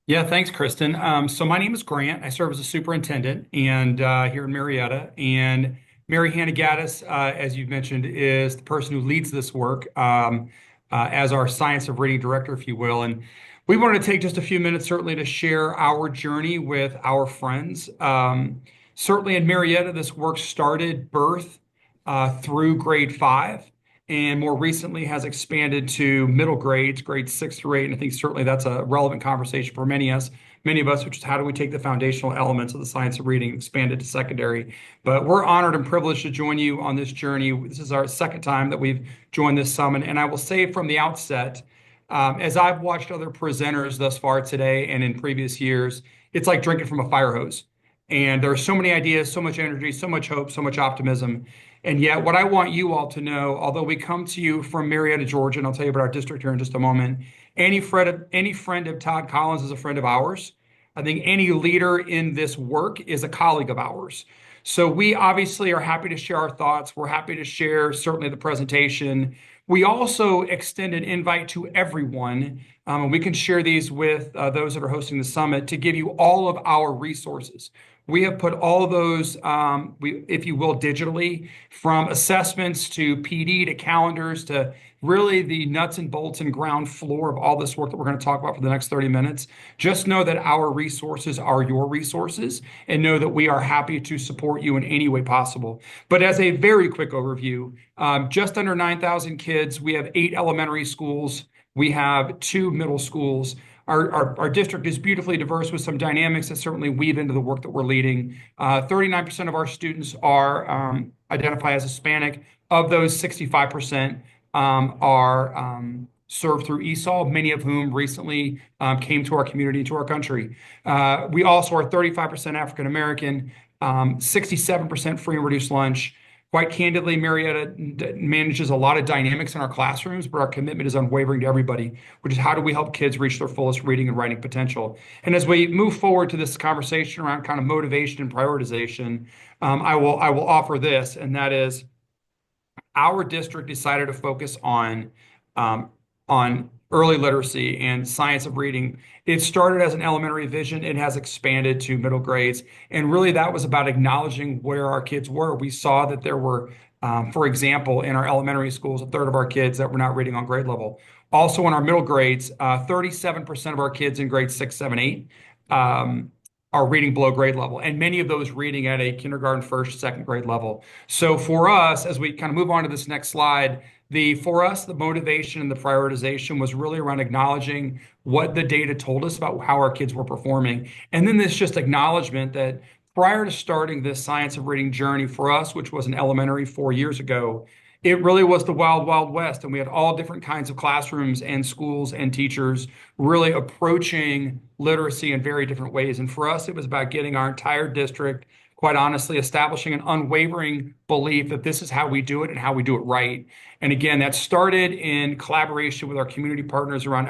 Yeah, thanks, Kristen. So my name is Grant. I serve as a superintendent and here in Marietta. And Mary Hannah Gaddis, as you've mentioned, is the person who leads this work as our Science of Reading director, if you will. And we wanted to take just a few minutes, certainly, to share our journey with our friends. Certainly in Marietta, this work started birth through grade 5 and more recently has expanded to middle grades, grades 6 through 8. And I think certainly that's a relevant conversation for many of us, which is how do we take the foundational elements of the science of reading and expand it to secondary. But we're honored and privileged to join you on this journey. This is our second time that we've joined this summit. And I will say from the outset, as I've watched other presenters thus far today and in previous years, it's like drinking from a fire hose. And there are so many ideas, so much energy, so much hope, so much optimism. And yet, what I want you all to know, although we come to you from Marietta, Georgia, and I'll tell you about our district here in just a moment, any friend of Todd Collins is a friend of ours. I think any leader in this work is a colleague of ours. So we obviously are happy to share our thoughts. We're happy to share certainly the presentation. We also extend an invite to everyone, and we can share these with those that are hosting the summit to give you all of our resources. We have put all of those, if you will, digitally, from assessments to PD to calendars to really the nuts and bolts and ground floor of all this work that we're going to talk about for the next 30 minutes. Just know that our resources are your resources and know that we are happy to support you in any way possible. But as a very quick overview, just under 9,000 kids, we have 8 elementary schools, we have 2 middle schools. Our district is beautifully diverse with some dynamics that certainly weave into the work that we're leading. 39% of our students are identify as Hispanic. Of those, 65% are served through ESOL, many of whom recently came to our community, to our country. We also are 35% African American, 67% free and reduced lunch. Quite candidly, Marietta manages a lot of dynamics in our classrooms, but our commitment is unwavering to everybody, which is how do we help kids reach their fullest reading and writing potential? And as we move forward to this conversation around kind of motivation and prioritization, I will offer this, and that is our district decided to focus on early literacy and science of reading. It started as an elementary vision. It has expanded to middle grades. And really that was about acknowledging where our kids were. We saw that there were, for example, in our elementary schools, a third of our kids that were not reading on grade level. Also in our middle grades, 37% of our kids in grades 6, 7, 8 are reading below grade level, and many of those reading at a kindergarten, first, second grade level. So for us, as we kind of move on to this next slide, for us, the motivation and the prioritization was really around acknowledging what the data told us about how our kids were performing. And then this just acknowledgement that prior to starting this science of reading journey for us, which was an elementary 4 years ago, it really was the wild, wild west. And we had all different kinds of classrooms and schools and teachers really approaching literacy in very different ways. And for us, it was about getting our entire district, quite honestly, establishing an unwavering belief that this is how we do it and how we do it right. And again, that started in collaboration with our community partners around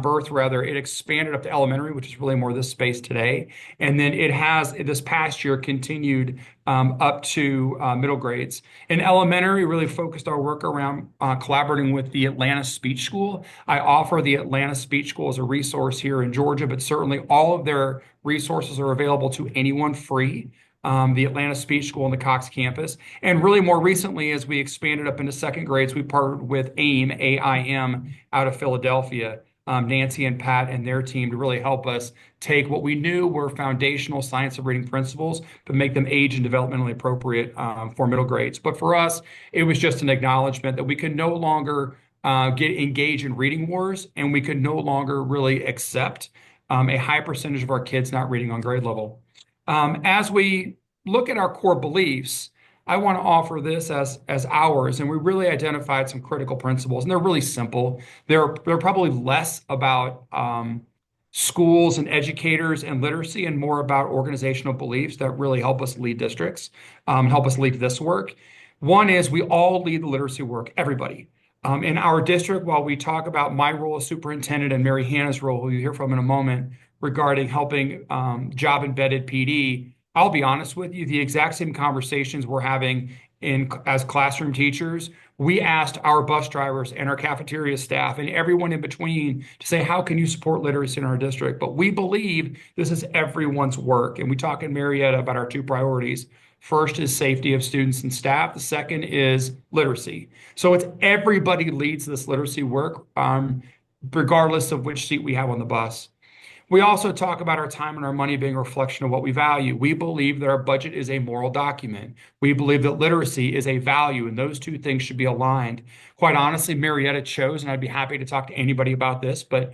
birth rather. It expanded up to elementary, which is really more this space today. And then it has this past year continued up to middle grades. In elementary, really focused our work around collaborating with the Atlanta Speech School. I offer the Atlanta Speech School as a resource here in Georgia, but certainly all of their resources are available to anyone free. The Atlanta Speech School on the Cox campus. And really more recently, as we expanded up into second grades, we partnered with AIM, AIM, out of Philadelphia, Nancy and Pat and their team to really help us take what we knew were foundational science of reading principles, but make them age and developmentally appropriate for middle grades. But for us, it was just an acknowledgement that we could no longer engage in reading wars, and we could no longer really accept a high percentage of our kids not reading on grade level. As we look at our core beliefs, I want to offer this as ours, and we really identified some critical principles, and they're really simple. They're probably less about schools and educators and literacy, and more about organizational beliefs that really help us lead districts, help us lead this work. One is we all lead the literacy work, everybody. In our district, while we talk about my role as superintendent and Mary Hannah's role, who you hear from in a moment, regarding helping job-embedded PD, I'll be honest with you, the exact same conversations we're having as classroom teachers, we asked our bus drivers and our cafeteria staff and everyone in between to say, how can you support literacy in our district? But we believe this is everyone's work. And we talk in Marietta about our two priorities. First is safety of students and staff. The second is literacy. So it's everybody leads this literacy work, regardless of which seat we have on the bus. We also talk about our time and our money being a reflection of what we value. We believe that our budget is a moral document. We believe that literacy is a value, and those two things should be aligned. Quite honestly, Marietta chose, and I'd be happy to talk to anybody about this, but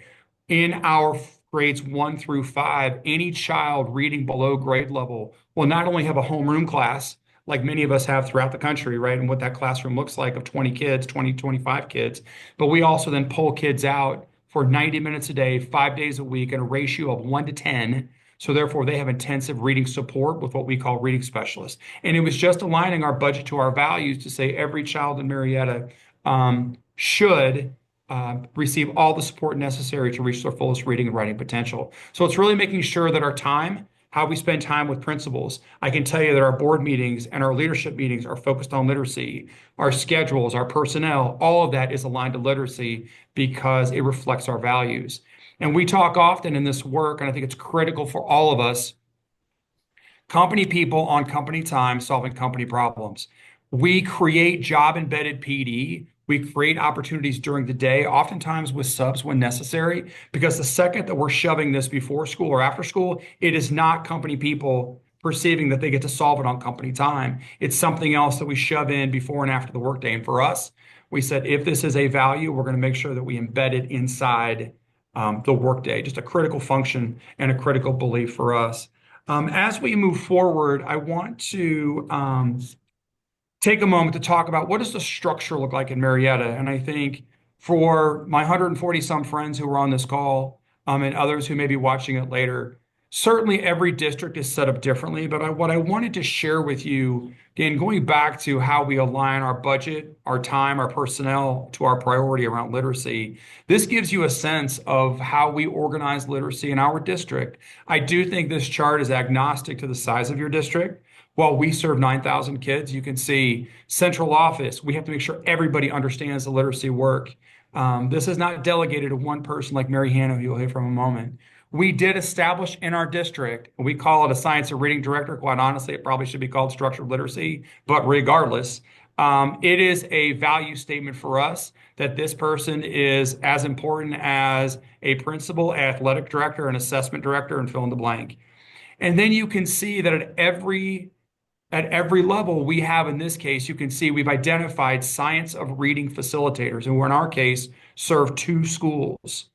in our grades 1 through 5, any child reading below grade level will not only have a homeroom class, like many of us have throughout the country, right? And what that classroom looks like of 20 kids, 20, 25 kids, but we also then pull kids out for 90 minutes a day, 5 days a week, in a ratio of 1 to 10. So therefore, they have intensive reading support with what we call reading specialists. And it was just aligning our budget to our values to say every child in Marietta should receive all the support necessary to reach their fullest reading and writing potential. So it's really making sure that our time, how we spend time with principals. I can tell you that our board meetings and our leadership meetings are focused on literacy. Our schedules, our personnel, all of that is aligned to literacy because it reflects our values. And we talk often in this work, and I think it's critical for all of us, company people on company time solving company problems. We create job embedded PD. We create opportunities during the day, oftentimes with subs when necessary, because the second that we're shoving this before school or after school, it is not company people perceiving that they get to solve it on company time. It's something else that we shove in before and after the workday. And for us, we said, if this is a value, we're going to make sure that we embed it inside the workday, just a critical function and a critical belief for us. As we move forward, I want to take a moment to talk about what does the structure look like in Marietta. And I think for my 140 some friends who are on this call, and others who may be watching it later, certainly every district is set up differently. But what I wanted to share with you, again, going back to how we align our budget, our time, our personnel to our priority around literacy, this gives you a sense of how we organize literacy in our district. I do think this chart is agnostic to the size of your district. While we serve 9,000 kids, you can see central office. We have to make sure everybody understands the literacy work. This is not delegated to one person like Mary Hannah, who you'll hear from in a moment. We did establish in our district, we call it a science of reading director. Quite honestly, it probably should be called structured literacy, but regardless, it is a value statement for us that this person is as important as a principal, athletic director, an assessment director, and fill in the blank. And then you can see that at every level we have, in this case, you can see we've identified science of reading facilitators, and we're in our case serve 2 schools.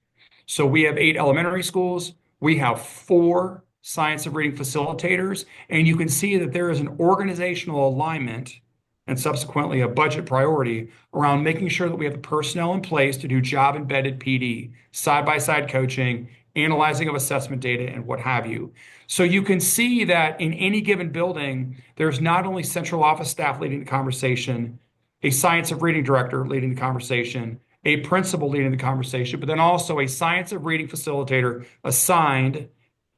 So we have 8 elementary schools. We have 4 science of reading facilitators, and you can see that there is an organizational alignment and subsequently a budget priority around making sure that we have the personnel in place to do job embedded PD, side-by-side coaching, analyzing of assessment data, and what have you. So you can see that in any given building, there's not only central office staff leading the conversation, a science of reading director leading the conversation, a principal leading the conversation, but then also a science of reading facilitator assigned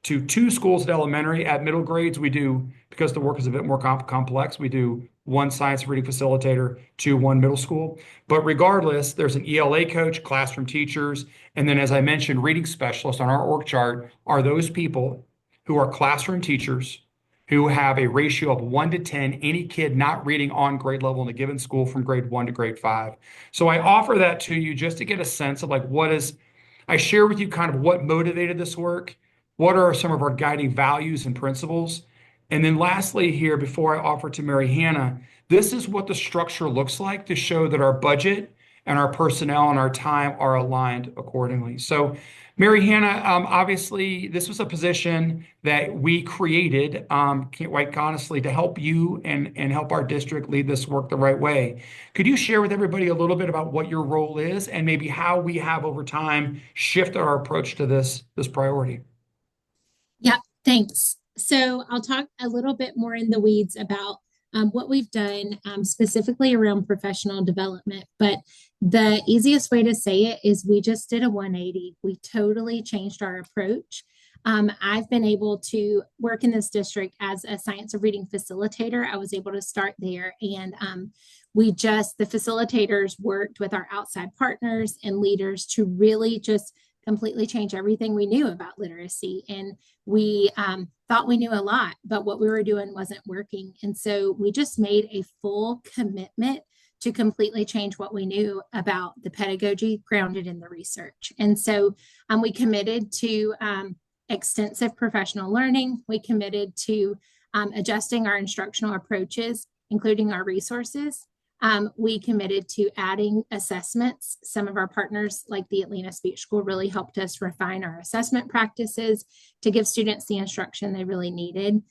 to 2 schools at elementary. At middle grades, we do, because the work is a bit more complex, we do 1 science of reading facilitator to 1 middle school. But regardless, there's an ELA coach, classroom teachers, and then, as I mentioned, reading specialists on our org chart are those people who are classroom teachers who have a ratio of 1 to 10, any kid not reading on grade level in a given school from grade 1 to grade 5. So I offer that to you just to get a sense of I share with you kind of what motivated this work, what are some of our guiding values and principles. And then lastly here, before I offer to Mary Hannah, this is what the structure looks like to show that our budget and our personnel and our time are aligned accordingly. So Mary Hannah, obviously, this was a position that we created, quite honestly, to help you and help our district lead this work the right way. Could you share with everybody a little bit about what your role is and maybe how we have over time shifted our approach to this priority? Yeah, thanks. So I'll talk a little bit more in the weeds about what we've done specifically around professional development. But the easiest way to say it is we just did a 180. We totally changed our approach. I've been able to work in this district as a science of reading facilitator. I was able to start there, and the facilitators worked with our outside partners and leaders to really just completely change everything we knew about literacy. And we thought we knew a lot, but what we were doing wasn't working. And so we just made a full commitment to completely change what we knew about the pedagogy grounded in the research. And so we committed to extensive professional learning. We committed to adjusting our instructional approaches, including our resources. We committed to adding assessments. Some of our partners, like the Atlanta Speech School, really helped us refine our assessment practices to give students the instruction they really needed.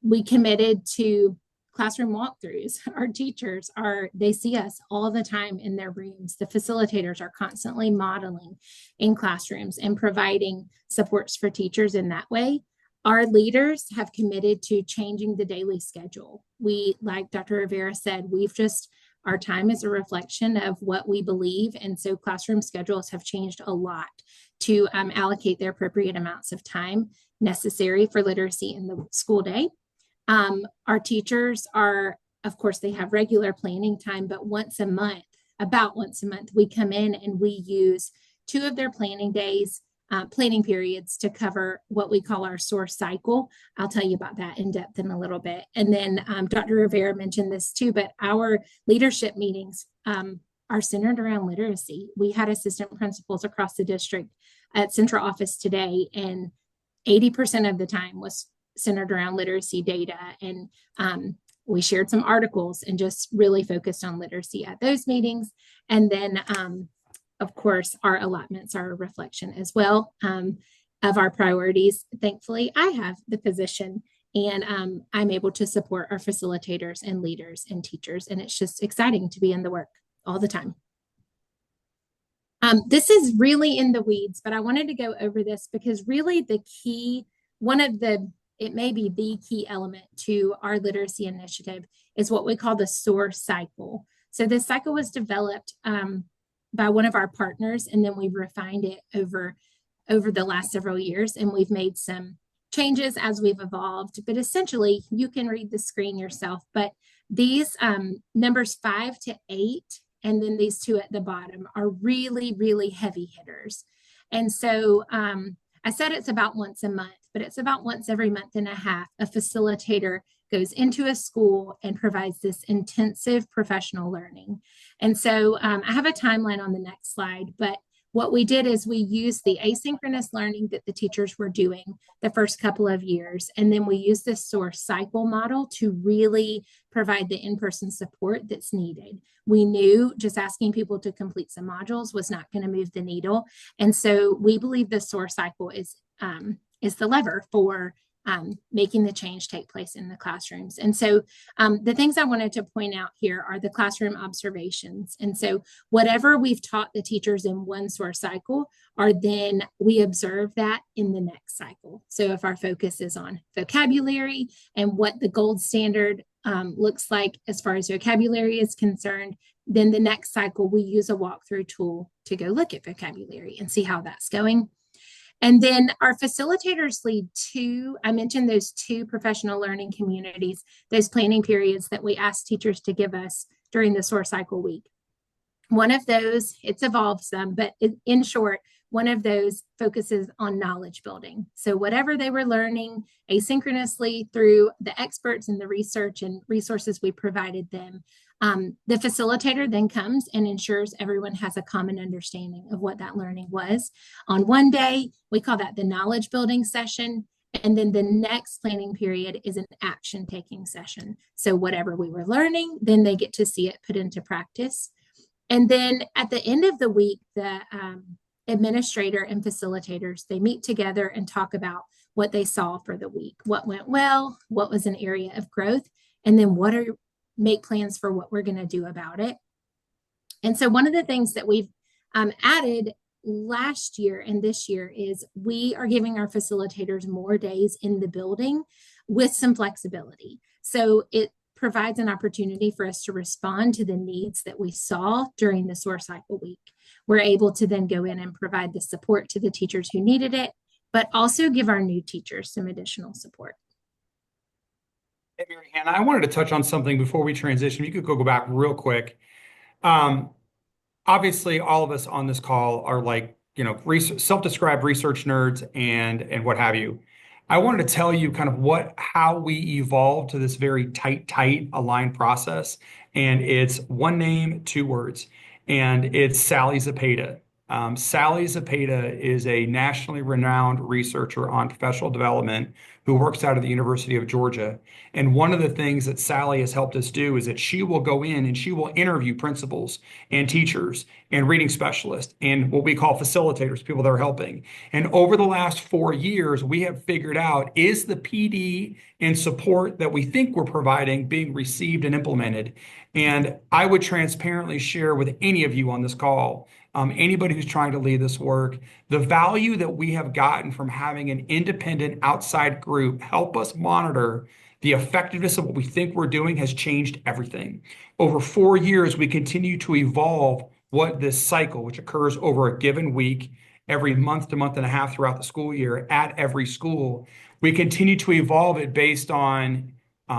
We committed to classroom walkthroughs. Our teachers they see us all the time in their rooms. The facilitators are constantly modeling in classrooms and providing supports for teachers in that way. Our leaders have committed to changing the daily schedule. Like Dr. Rivera said, our time is a reflection of what we believe. And so classroom schedules have changed a lot to allocate the appropriate amounts of time necessary for literacy in the school day. Our teachers of course, they have regular planning time, but about once a month, we come in and we use 2 of their planning periods to cover what we call our source cycle. I'll tell you about that in depth in a little bit. And then Dr. Rivera mentioned this too, but our leadership meetings are centered around literacy. We had assistant principals across the district at central office today, and 80% of the time was centered around literacy data. And we shared some articles and just really focused on literacy at those meetings. And then of course, our allotments are a reflection as well of our priorities. Thankfully, I have the position, and I'm able to support our facilitators and leaders and teachers. And it's just exciting to be in the work all the time. This is really in the weeds, but I wanted to go over this because really it may be the key element to our literacy initiative is what we call the source cycle. So this cycle was developed by one of our partners, and then we've refined it over the last several years, and we've made some changes as we've evolved. But essentially, you can read the screen yourself, but these numbers 5 to 8, and then these 2 at the bottom are really, really heavy hitters. And so I said it's about once a month, but it's about once every month and a half. A facilitator goes into a school and provides this intensive professional learning. And so I have a timeline on the next slide, but what we did is we used the asynchronous learning that the teachers were doing the first couple of years, and then we used this source cycle model to really provide the in-person support that's needed. We knew just asking people to complete some modules was not going to move the needle, and so we believe the source cycle is the lever for making the change take place in the classrooms. And so the things I wanted to point out here are the classroom observations. And so whatever we've taught the teachers in one source cycle, then we observe that in the next cycle. So if our focus is on vocabulary and what the gold standard looks like as far as vocabulary is concerned, then the next cycle we use a walkthrough tool to go look at vocabulary and see how that's going. And then our facilitators lead I mentioned those 2 professional learning communities, those planning periods that we asked teachers to give us during the source cycle week. One of those, it's evolved some, but in short, one of those focuses on knowledge building. So whatever they were learning asynchronously through the experts and the research and resources we provided them, the facilitator then comes and ensures everyone has a common understanding of what that learning was. On one day, we call that the knowledge building session. And then the next planning period is an action taking session. So whatever we were learning, then they get to see it put into practice. And then at the end of the week, the administrator and facilitators, they meet together and talk about what they saw for the week, what went well, what was an area of growth, and then make plans for what we're going to do about it. And so one of the things that we've added last year and this year is we are giving our facilitators more days in the building with some flexibility. So it provides an opportunity for us to respond to the needs that we saw during the source cycle week. We're able to then go in and provide the support to the teachers who needed it but also give our new teachers some additional support. Hey, Mary Hannah, I wanted to touch on something before we transition. You could go back real quick. Um, Obviously, all of us on this call are like, self-described research nerds and what have you. I wanted to tell you kind of how we evolved to this very tight aligned process, and it's one name, two words, and it's Sally Zapata. Sally Zapata is a nationally renowned researcher on professional development who works out of the University of Georgia. And one of the things that Sally has helped us do is that she will go in and she will interview principals and teachers and reading specialists and what we call facilitators, people that are helping. And over the last 4 years, we have figured out, is the PD and support that we think we're providing being received and implemented? And I would transparently share with any of you on this call, anybody who's trying to lead this work, the value that we have gotten from having an independent outside group help us monitor the effectiveness of what we think we're doing has changed everything. Over 4 years, we continue to evolve what this cycle, which occurs over a given week, every month to month and a half throughout the school year at every school. We continue to evolve it based on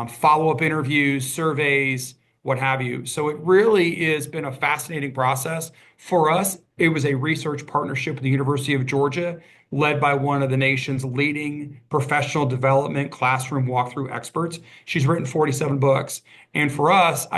follow-up interviews, surveys, what have you. So it really has been a fascinating process. For us, it was a research partnership with the University of Georgia, led by one of the nation's leading professional development classroom walkthrough experts. She's written 47 books. And for us,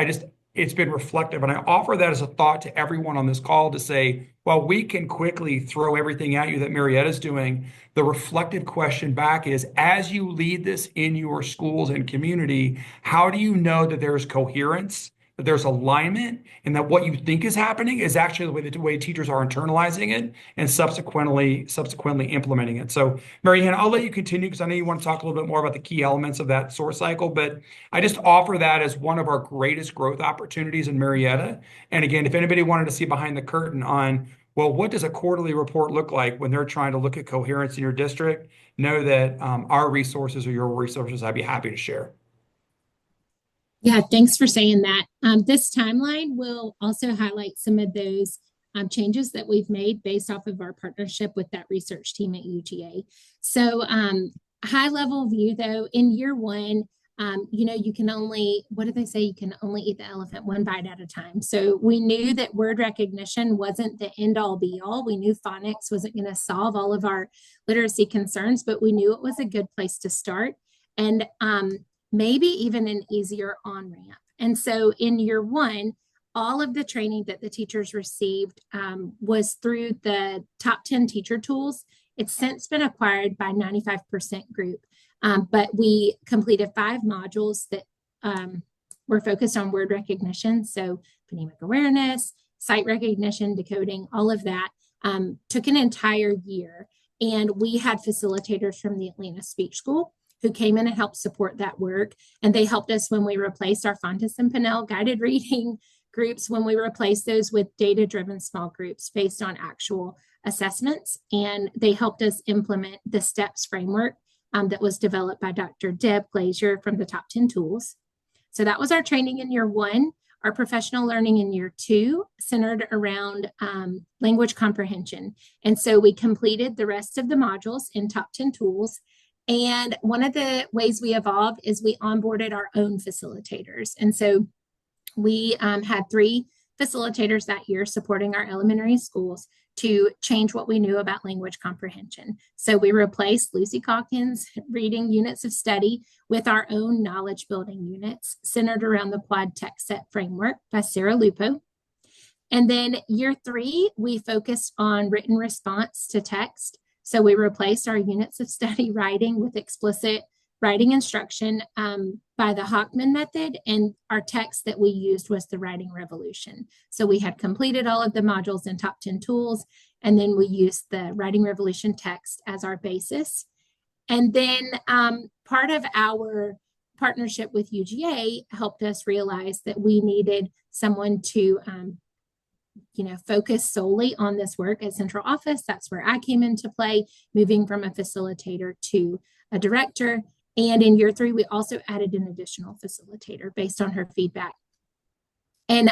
it's been reflective. And I offer that as a thought to everyone on this call to say, while we can quickly throw everything at you that Marietta's doing, the reflective question back is, as you lead this in your schools and community, how do you know that there's coherence, that there's alignment, and that what you think is happening is actually the way teachers are internalizing it and subsequently implementing it. So, Mary Hannah, I'll let you continue because I know you want to talk a little bit more about the key elements of that source cycle, but I just offer that as one of our greatest growth opportunities in Marietta. And again, if anybody wanted to see behind the curtain on, well, what does a quarterly report look like when they're trying to look at coherence in your district, know that our resources are your resources. I'd be happy to share. Yeah, thanks for saying that. This timeline will also highlight some of those changes that we've made based off of our partnership with that research team at UGA. So, high level view though, in year one, you can only, what did they say? You can only eat the elephant one bite at a time. So we knew that word recognition wasn't the end all be all. We knew phonics wasn't going to solve all of our literacy concerns, but we knew it was a good place to start. And maybe even an easier on ramp. And so in year one, all of the training that the teachers received was through the top 10 teacher tools. It's since been acquired by 95% group, but we completed 5 modules that were focused on word recognition. So phonemic awareness, sight recognition, decoding, all of that took an entire year. And we had facilitators from the Atlanta Speech School who came in and helped support that work. And they helped us when we replaced our Fontes and Pinnell guided reading groups, when we replaced those with data-driven small groups based on actual assessments. And they helped us implement the STEPS framework that was developed by Dr. Deb Glazier from the Top 10 Tools. So that was our training in year one. Our professional learning in year two centered around language comprehension. And so we completed the rest of the modules in Top 10 Tools. And one of the ways we evolved is we onboarded our own facilitators. And so we had 3 facilitators that year supporting our elementary schools to change what we knew about language comprehension. So we replaced Lucy Calkins' reading units of study with our own knowledge building units centered around the Quad Text Set framework by Sarah Lupo. And then year 3, we focused on written response to text. So we replaced our units of study writing with explicit writing instruction by the Hockman method, and our text that we used was the Writing Revolution. So we had completed all of the modules in Top 10 Tools, and then we used the Writing Revolution text as our basis. And then part of our partnership with UGA helped us realize that we needed someone to focus solely on this work at central office. That's where I came into play, moving from a facilitator to a director. And in year 3, we also added an additional facilitator based on her feedback. And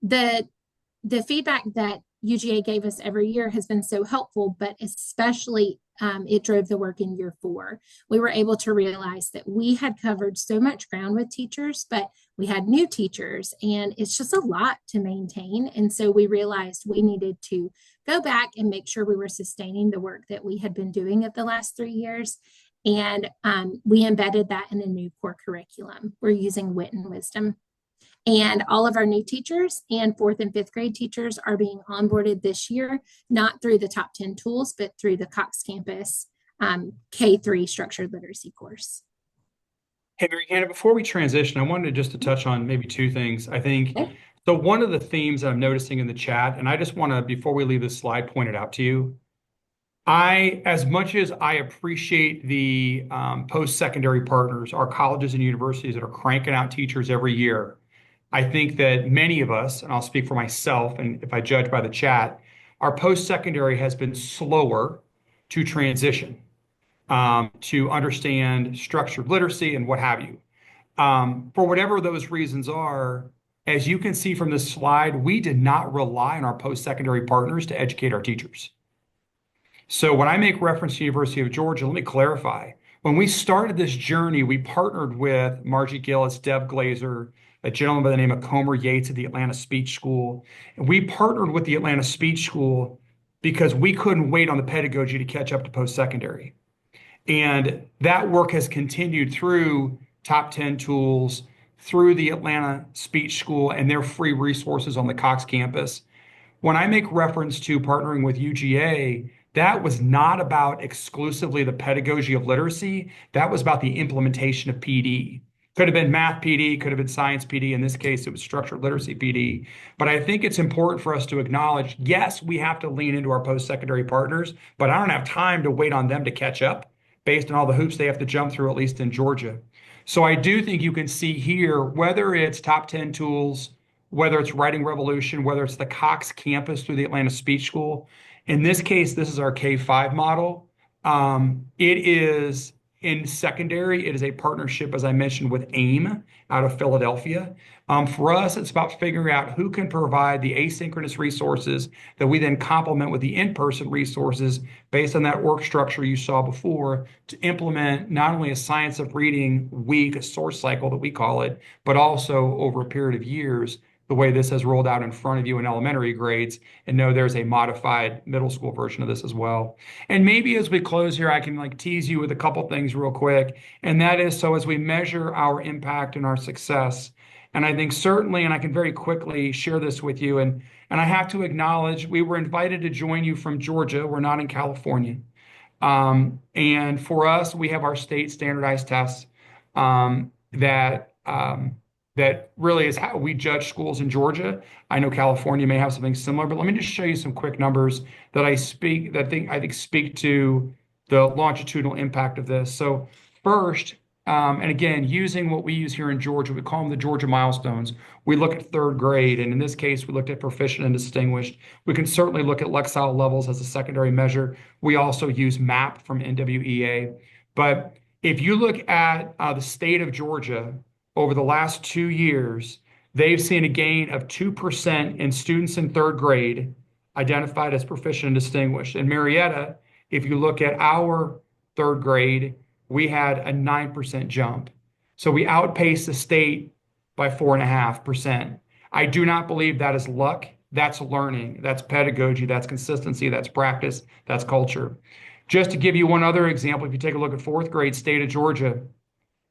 the feedback that UGA gave us every year has been so helpful, but especially it drove the work in year 4. We were able to realize that we had covered so much ground with teachers, but we had new teachers, and it's just a lot to maintain. And so we realized we needed to go back and make sure we were sustaining the work that we had been doing at the last 3 years. And we embedded that in a new core curriculum. We're using Wit and Wisdom. And all of our new teachers and 4th and 5th grade teachers are being onboarded this year, not through the top 10 tools, but through the Cox Campus K-3 structured literacy course. Hey, Marietta, before we transition, I wanted just to touch on maybe two things. I think Okay. so. One of the themes that I'm noticing in the chat, and I just want to, before we leave this slide, point it out to you. As much as I appreciate the post-secondary partners, our colleges and universities that are cranking out teachers every year, I think that many of us, and I'll speak for myself, and if I judge by the chat, our post-secondary has been slower to transition, to understand structured literacy and what have you. For whatever those reasons are, as you can see from this slide, we did not rely on our post-secondary partners to educate our teachers. So when I make reference to University of Georgia, let me clarify. When we started this journey, we partnered with Margie Gillis, Deb Glazer, a gentleman by the name of Comer Yates at the Atlanta Speech School. And we partnered with the Atlanta Speech School because we couldn't wait on the pedagogy to catch up to post-secondary. And that work has continued through top 10 tools, through the Atlanta Speech School and their free resources on the Cox campus. When I make reference to partnering with UGA, that was not about exclusively the pedagogy of literacy. That was about the implementation of PD. Could have been math PD, could have been science PD. In this case, it was structured literacy PD. But I think it's important for us to acknowledge, yes, we have to lean into our post-secondary partners, but I don't have time to wait on them to catch up based on all the hoops they have to jump through, at least in Georgia. So I do think you can see here, whether it's top 10 tools, whether it's Writing Revolution, whether it's the Cox campus through the Atlanta Speech School. In this case, this is our K-5 model. It is in secondary. It is a partnership, as I mentioned, with AIM out of Philadelphia. For us, it's about figuring out who can provide the asynchronous resources that we then complement with the in-person resources based on that work structure you saw before to implement not only a science of reading week, a source cycle that we call it, but also over a period of years, the way this has rolled out in front of you in elementary grades, and know there's a modified middle school version of this as well. And maybe as we close here, I can like tease you with a couple things real quick. And that is, so as we measure our impact and our success, and I think certainly, and I can very quickly share this with you, and I have to acknowledge we were invited to join you from Georgia. We're not in California. And for us, we have our state standardized tests that really is how we judge schools in Georgia. I know California may have something similar, but let me just show you some quick numbers that I think speak to the longitudinal impact of this. So first, and again, using what we use here in Georgia, we call them the Georgia milestones. We look at 3rd grade, and in this case, we looked at proficient and distinguished. We can certainly look at Lexile levels as a secondary measure. We also use MAP from NWEA. But if you look at the state of Georgia, over the last 2 years, they've seen a gain of 2% in students in 3rd grade identified as proficient and distinguished. In Marietta, if you look at our 3rd grade, we had a 9% jump. So we outpaced the state by 4.5%. I do not believe that is luck. That's learning. That's pedagogy. That's consistency. That's practice. That's culture. Just to give you one other example, if you take a look at 4th grade, state of Georgia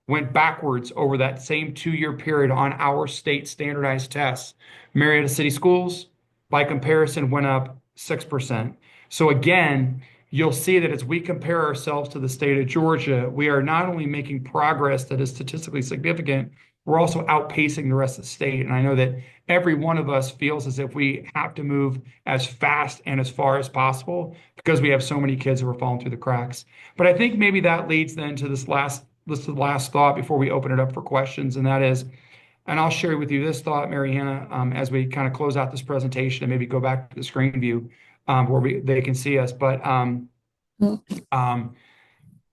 went backwards over that same 2-year period on our state standardized tests. Marietta City Schools, by comparison, went up 6%. So again, you'll see that as we compare ourselves to the state of Georgia, we are not only making progress that is statistically significant, we're also outpacing the rest of the state. And I know that every one of us feels as if we have to move as fast and as far as possible because we have so many kids who are falling through the cracks. But I think maybe that leads then to this last thought before we open it up for questions, and that is, and I'll share with you this thought, Mary Hannah, as we kind of close out this presentation and maybe go back to the screen view where they can see us. But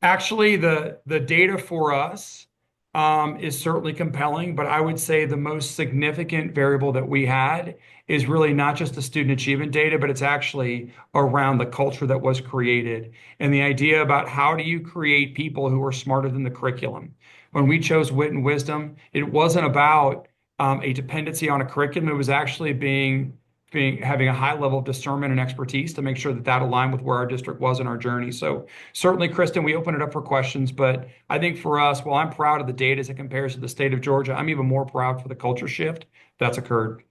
actually, the data for us is certainly compelling, but I would say the most significant variable that we had is really not just the student achievement data, but it's actually around the culture that was created and the idea about how do you create people who are smarter than the curriculum. When we chose wit and wisdom, it wasn't about a dependency on a curriculum. It was actually having a high level of discernment and expertise to make sure that that aligned with where our district was in our journey. So certainly, Kristen, we open it up for questions, but I think for us, while I'm proud of the data as it compares to the state of Georgia, I'm even more proud for the culture shift that's occurred.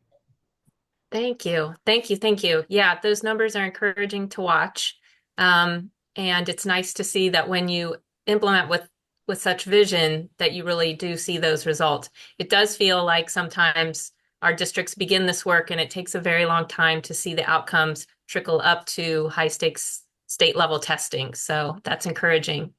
Thank you. Thank you. Thank you. Yeah, those numbers are encouraging to watch. And it's nice to see that when you implement with such vision that you really do see those results. It does feel like sometimes our districts begin this work and it takes a very long time to see the outcomes trickle up to high stakes state level testing. So that's encouraging.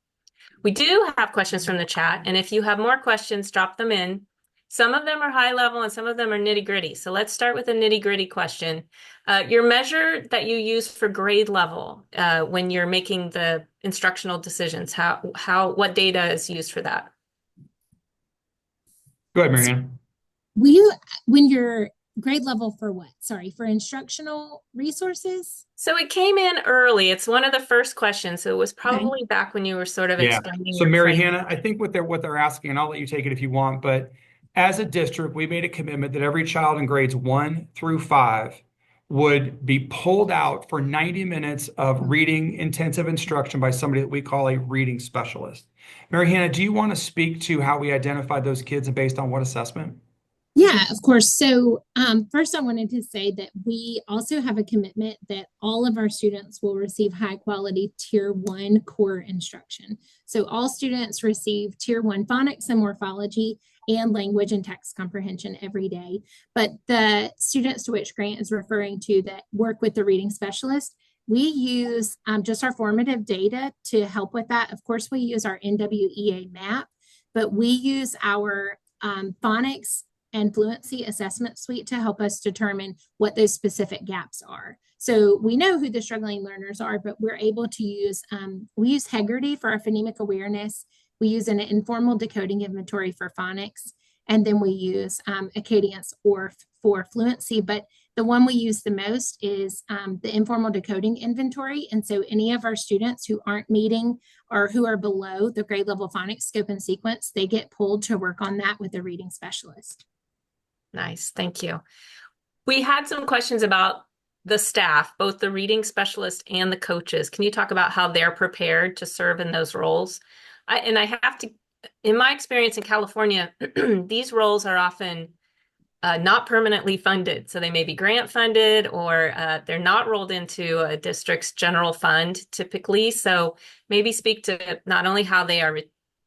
We do have questions from the chat, and if you have more questions, drop them in. Some of them are high level and some of them are nitty gritty. So let's start with a nitty gritty question. Your measure that you use for grade level when you're making the instructional decisions, what data is used for that? Go ahead, Marianne. When you're grade level for what? Sorry, for instructional resources? So it came in early. It's one of the first questions. So it was Okay. probably back when you were sort of Yeah. explaining So your Mary framework. Hannah, I think what they're asking, and I'll let you take it if you want, but as a district, we made a commitment that every child in grades 1 through 5 would be pulled out for 90 minutes of reading intensive instruction by somebody that we call a reading specialist. Mary Hannah, do you want to speak to how we identified those kids and based on what assessment? Yeah, of course. So, first, I wanted to say that we also have a commitment that all of our students will receive high quality Tier 1 core instruction. So, all students receive Tier 1 phonics and morphology and language and text comprehension every day. But the students to which Grant is referring to that work with the reading specialist, we use just our formative data to help with that. Of course, we use our NWEA map, but we use our phonics and fluency assessment suite to help us determine what those specific gaps are. So we know who the struggling learners are, but we're able to use, we use Hegarty for our phonemic awareness. We use an informal decoding inventory for phonics, and then we use Acadience ORF for fluency. But the one we use the most is the informal decoding inventory. And so any of our students who aren't meeting or who are below the grade level phonics scope and sequence, they get pulled to work on that with a reading specialist. Nice, thank you. We had some questions about the staff, both the reading specialist and the coaches. Can you talk about how they're prepared to serve in those roles? I have to, in my experience in California, these roles are often not permanently funded. So they may be grant funded or they're not rolled into a district's general fund typically. So maybe speak to not only how they are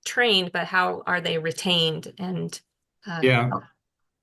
trained, but how are they retained and Yeah.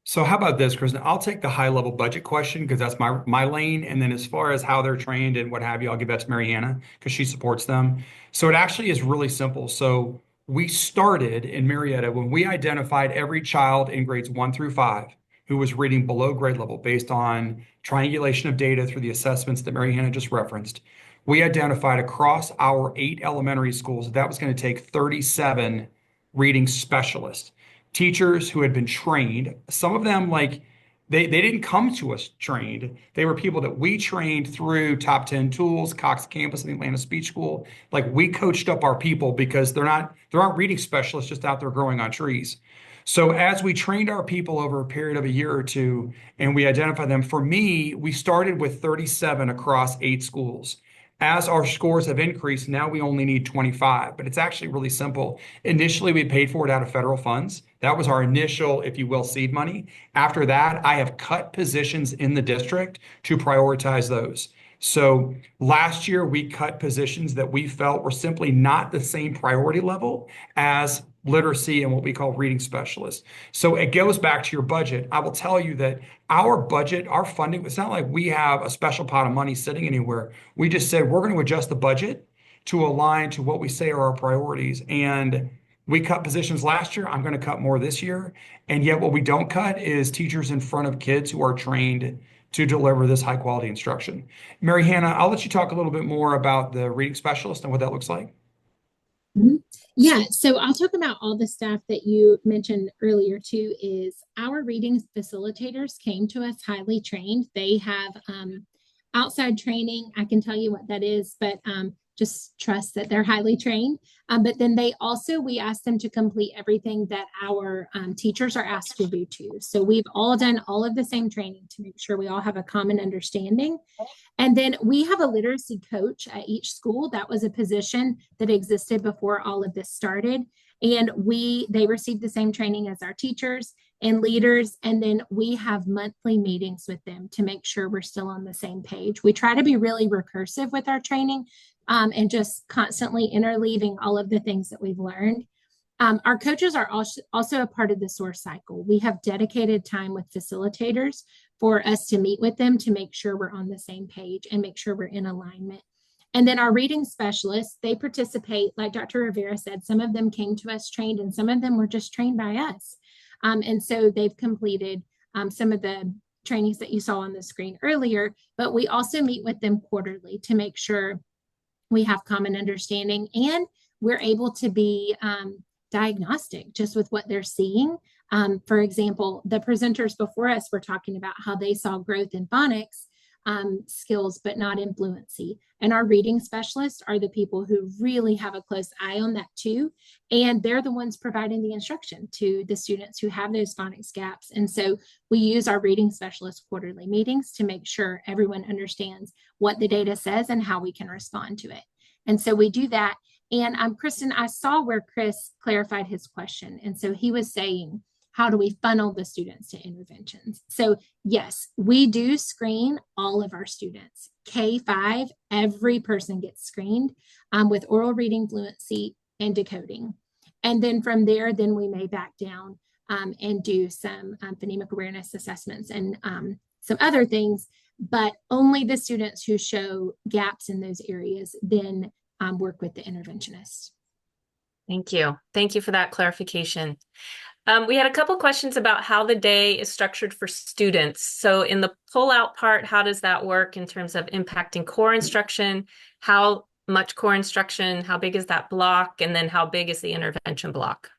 So how about this, Kristen? I'll take the high level budget question because that's my lane. And then as far as how they're trained and what have you, I'll give that to Mary Hannah because she supports them. So it actually is really simple. So we started in Marietta when we identified every child in grades 1 through 5 who was reading below grade level based on triangulation of data through the assessments that Mary Hannah just referenced. We identified across our 8 elementary schools that was going to take 37 reading specialists, teachers who had been trained. Some of them, like, they didn't come to us trained. They were people that we trained through Top 10 Tools, Cox Campus, and the Atlanta Speech School. Like, we coached up our people because there aren't reading specialists just out there growing on trees. So as we trained our people over a period of a year or two, and we identified them, for me, we started with 37 across 8 schools. As our scores have increased, now we only need 25, but it's actually really simple. Initially, we paid for it out of federal funds. That was our initial, if you will, seed money. After that, I have cut positions in the district to prioritize those. So last year, we cut positions that we felt were simply not the same priority level as literacy and what we call reading specialists. So it goes back to your budget. I will tell you that our budget, our funding, it's not like we have a special pot of money sitting anywhere. We just said we're going to adjust the budget to align to what we say are our priorities. And we cut positions last year. I'm going to cut more this year. And yet what we don't cut is teachers in front of kids who are trained to deliver this high quality instruction. Mary Hannah, I'll let you talk a little bit more about the reading specialist and what that looks like. Mhm. Yeah, so I'll talk about all the stuff that you mentioned earlier too. Is our reading facilitators came to us highly trained. They have outside training. I can tell you what that is, but just trust that they're highly trained. But then they also, we ask them to complete everything that our teachers are asked to do too. So we've all done all of the same training to make sure we all have a common understanding. And then we have a literacy coach at each school. That was a position that existed before all of this started. And they received the same training as our teachers and leaders. And then we have monthly meetings with them to make sure we're still on the same page. We try to be really recursive with our training and just constantly interleaving all of the things that we've learned. Our coaches are also a part of the source cycle. We have dedicated time with facilitators for us to meet with them to make sure we're on the same page and make sure we're in alignment. And then our reading specialists, they participate, like Dr. Rivera said, some of them came to us trained and some of them were just trained by us. And so they've completed some of the trainings that you saw on the screen earlier, but we also meet with them quarterly to make sure we have common understanding and we're able to be diagnostic just with what they're seeing. For example, the presenters before us were talking about how they saw growth in phonics skills, but not in fluency. And our reading specialists are the people who really have a close eye on that too. And they're the ones providing the instruction to the students who have those phonics gaps. And so we use our reading specialist quarterly meetings to make sure everyone understands what the data says and how we can respond to it. And so we do that. And Kristen, I saw where Chris clarified his question. And so he was saying, how do we funnel the students to interventions? So yes, we do screen all of our students. K-5, every person gets screened with oral reading fluency and decoding. And then from there, then we may back down and do some phonemic awareness assessments and some other things, but only the students who show gaps in those areas then work with the interventionist. Thank you. Thank you for that clarification. We had a couple questions about how the day is structured for students. So in the pull-out part, how does that work in terms of impacting core instruction? How much core instruction? How big is that block? And then how big is the intervention block?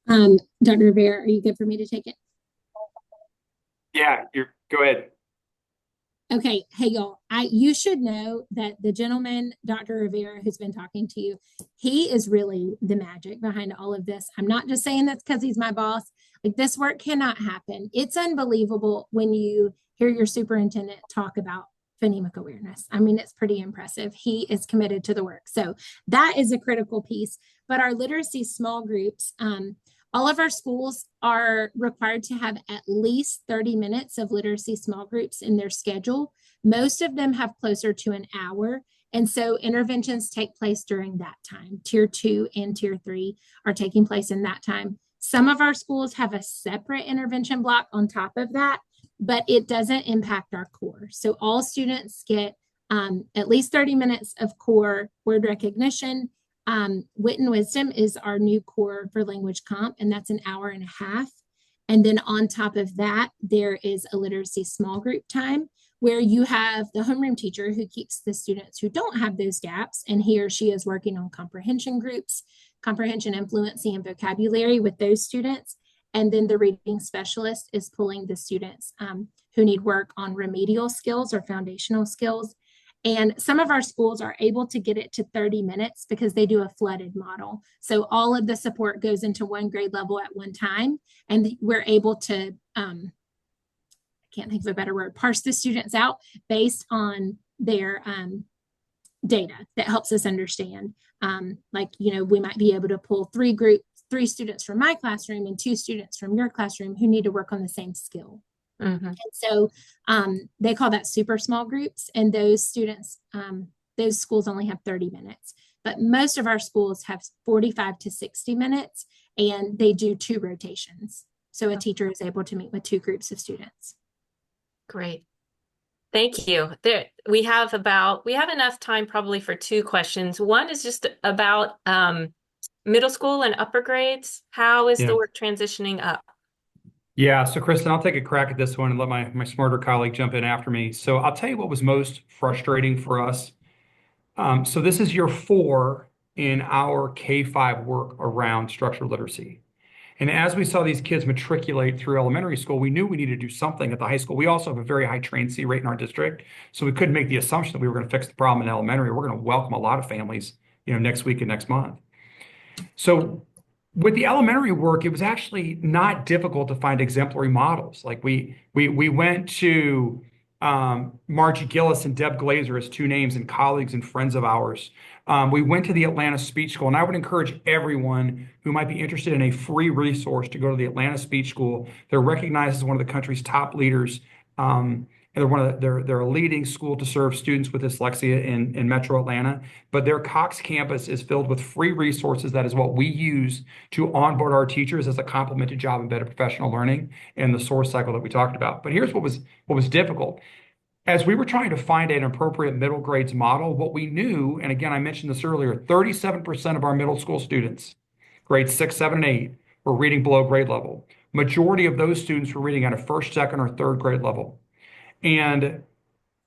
Dr. Rivera, are you good for me to take it? Yeah, go ahead. Okay, hey y'all, you should know that the gentleman, Dr. Rivera, who's been talking to you, he is really the magic behind all of this. I'm not just saying that's because he's my boss. Like, this work cannot happen. It's unbelievable when you hear your superintendent talk about phonemic awareness. I mean, it's pretty impressive. He is committed to the work. So that is a critical piece. But our literacy small groups, all of our schools are required to have at least 30 minutes of literacy small groups in their schedule. Most of them have closer to an hour. And so interventions take place during that time. Tier 2 and Tier 3 are taking place in that time. Some of our schools have a separate intervention block on top of that, but it doesn't impact our core. So all students get at least 30 minutes of core word recognition. Wit and Wisdom is our new core for language comp, and that's an hour and a half. And then on top of that, there is a literacy small group time where you have the homeroom teacher who keeps the students who don't have those gaps, and he or she is working on comprehension groups, comprehension and fluency and vocabulary with those students. And then the reading specialist is pulling the students who need work on remedial skills or foundational skills. And some of our schools are able to get it to 30 minutes because they do a flooded model. So all of the support goes into one grade level at one time. And we're able to, I can't think of a better word, parse the students out based on their data that helps us understand. Like, we might be able to pull three students from my classroom and 2 students from your classroom who need to work on the same skill. Mm-hmm. And so they call that super small groups, and those students, those schools only have 30 minutes, but most of our schools have 45 to 60 minutes, and they do 2 rotations. So a teacher is able to meet with 2 groups of students. Great. Thank you. We have enough time probably for 2 questions. One is just about middle school and upper grades. How is the work transitioning up? Yeah, so Kristen, I'll take a crack at this one and let my smarter colleague jump in after me. So I'll tell you what was most frustrating for us So this is year 4 in our K-5 work around structural literacy. And as we saw these kids matriculate through elementary school, we knew we needed to do something at the high school. We also have a very high truancy rate in our district, so we couldn't make the assumption that we were going to fix the problem in elementary. We're going to welcome a lot of families, next week and next month. So with the elementary work, it was actually not difficult to find exemplary models. Like we went to Margie Gillis and Deb Glazer as 2 names and colleagues and friends of ours. We went to the Atlanta Speech School, and I would encourage everyone who might be interested in a free resource to go to the Atlanta Speech School. They're recognized as one of the country's top leaders. And they're a leading school to serve students with dyslexia in Metro Atlanta. But their Cox campus is filled with free resources. That is what we use to onboard our teachers as a complement to job embedded professional learning and the source cycle that we talked about. But here's what was difficult. As we were trying to find an appropriate middle grades model, what we knew, and again, I mentioned this earlier, 37% of our middle school students, grades 6, 7, and 8, were reading below grade level. Majority of those students were reading at a first, second, or third grade level. And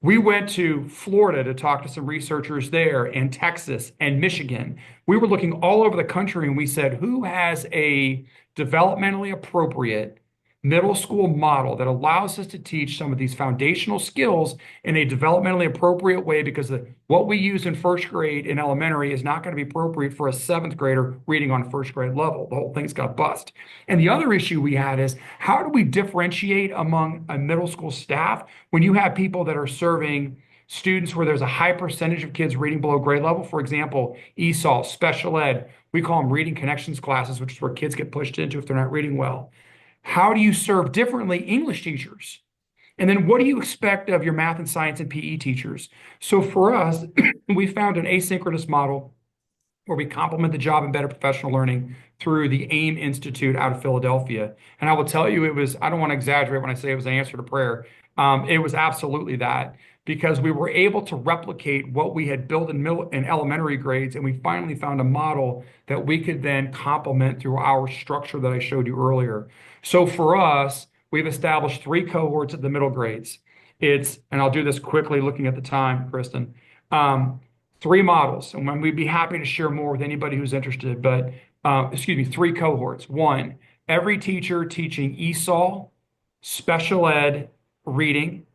we went to Florida to talk to some researchers there, and Texas and Michigan. We were looking all over the country, and we said, who has a developmentally appropriate middle school model that allows us to teach some of these foundational skills in a developmentally appropriate way, because what we use in first grade in elementary is not going to be appropriate for a 7th grader reading on first grade level. The whole thing's got bust. And the other issue we had is, how do we differentiate among a middle school staff when you have people that are serving students where there's a high percentage of kids reading below grade level? For example, ESOL, special ed, we call them reading connections classes, which is where kids get pushed into if they're not reading well. How do you serve differently English teachers? And then what do you expect of your math and science and PE teachers? So for us, we found an asynchronous model where we complement the job embedded professional learning through the AIM Institute out of Philadelphia. And I will tell you, I don't want to exaggerate when I say it was an answer to prayer. It was absolutely that, because we were able to replicate what we had built in elementary grades, and we finally found a model that we could then complement through our structure that I showed you earlier. So for us, we've established 3 cohorts at the middle grades. And I'll do this quickly looking at the time, Kristen. 3 models, and we'd be happy to share more with anybody who's interested, but 3 cohorts. 1, every teacher teaching ESOL, special ed, reading,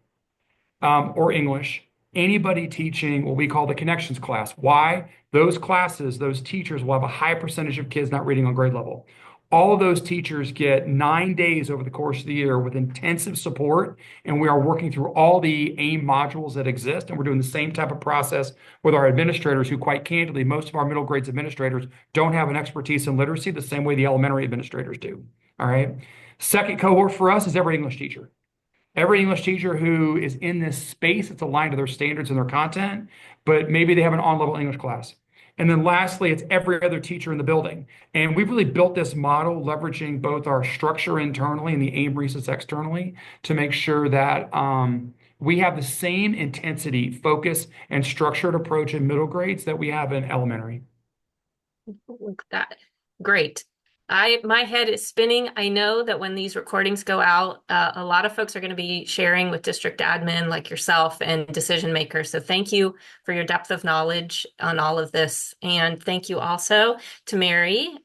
or English. Anybody teaching what we call the connections class. Why? Those classes, those teachers will have a high percentage of kids not reading on grade level. All of those teachers get 9 days over the course of the year with intensive support, and we are working through all the AIM modules that exist, and we're doing the same type of process with our administrators, who, quite candidly, most of our middle grades administrators don't have an expertise in literacy the same way the elementary administrators do. All right. Second cohort for us is every English teacher. Every English teacher who is in this space, it's aligned to their standards and their content, but maybe they have an on-level English class. And then lastly, it's every other teacher in the building. And we've really built this model leveraging both our structure internally and the AIM research externally to make sure that we have the same intensity, focus, and structured approach in middle grades that we have in elementary. Look at that. Great. My head is spinning. I know that when these recordings go out, a lot of folks are going to be sharing with district admin like yourself and decision makers. So thank you for your depth of knowledge on all of this. And thank you also to Mary